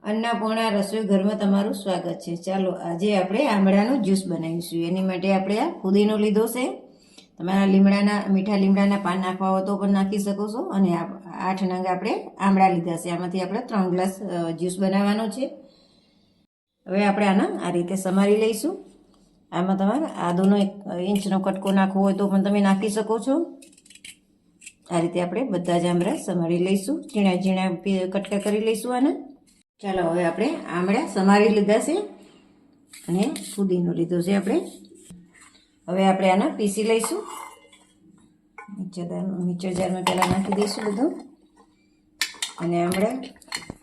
अन्नपूर्णा रसोई घरमां तमारुं स्वागत छे। चालो आजे आपणे आमळानुं ज्यूस बनावीशुं। एनी माटे आपणे आ फुदीनो लीधो छे। तमारा लीमड़ाना मीठा लीमड़ाना पान नाखवा हो तो पण नाखी शको छो। अने 8 नंग आपणे आमळा लीधा छे। आमांथी आपणे 3 ग्लास ज्यूस बनाववानो छे। हवे आपणे आना आ रीते समारी लईशुं। आमां तमारे आदुनो 1 इंचनो कटको नाखवो होय तो पण तमे नाखी शको छो। आ रीते आपणे बधा ज आमळा समारी लईशुं। झीणा झीणा कटका करी लईशुं आना। ચાલો હવે આપણે આમળા સમારી લીધા છે અને ફુદીનો લીધો છે આપણે। હવે આપણે આને પીસી લઈશું। મિક્સર જારમાં પહેલાં નાખી દઈશું બધું। અને આમળા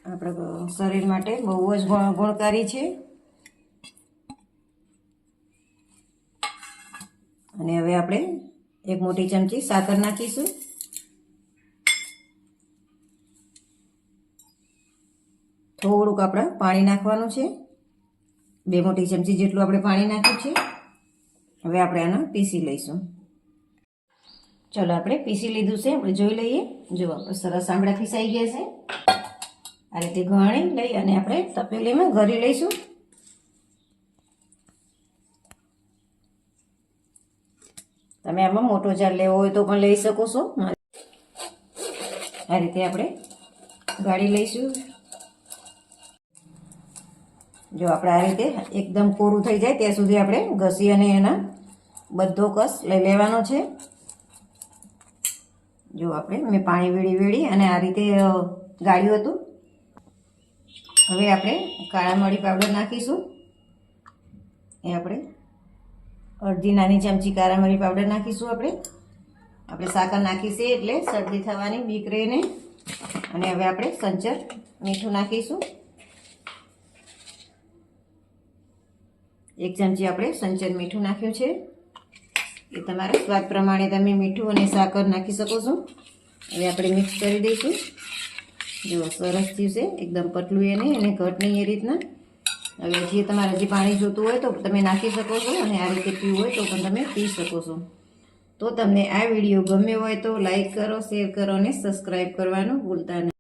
આપણા શરીર માટે બહુ જ ગુણકારી છે। અને હવે આપણે 1 મોટી ચમચી સાકર નાખીશું। થોડુંક આપણે પાણી નાખવાનું છે। 2 મોટી ચમચી જેટલું આપણે પાણી નાખ્યું છે। હવે આપણે આને પીસી લઈશું। ચલો આપણે પીસી લીધું છે। આપણે જોઈ લઈએ। જો સરસ આમળા પીસાઈ ગયા છે। આ રીતે ગળી લઈ અને આપણે તપેલીમાં ઘરી લઈશું। તમે આમાં મોટો જાર લેવો હોય તો પણ લઈ શકો છો। આ રીતે આપણે ગાળી લઈશું। जो આપણે આ રીતે એકદમ કોરું થઈ જાય ત્યાં સુધી આપણે ઘસી અને એના બધો કસ લઈ લેવાનો છે। જો આપણે મેં પાણી વેડી અને આ રીતે ગાળ્યું હતું। હવે આપણે કાળા મરી પાવડર નાખીશું। એ આપણે અડધી નાની ચમચી કાળા મરી પાવડર નાખીશું। આપણે સાકર નાખી છે એટલે શરદી થવાની બીક રહે નહીં। અને હવે આપણે સંચર મીઠું નાખીશું। 1 ચમચી આપણે સંચર મીઠું નાખ્યું છે। એ તમારા સ્વાદ પ્રમાણે તમે મીઠું અને સાકર નાખી શકો છો। હવે આપણે મિક્સ કરી દઈશું। જો સરસ થયું છે, એકદમ પતલું એ નહીં અને ઘટ નહીં એ રીતના। હવે જે તમારે જે પાણી જોતું હોય તો તમે નાખી શકો છો અને આ રીતે પીવું હોય તો પણ તમે પી શકો છો। તો તમને આ વિડીયો ગમ્યો હોય તો લાઈક કરો, શેર કરો અને સબસ્ક્રાઈબ કરવાનું ભૂલતા નહીં।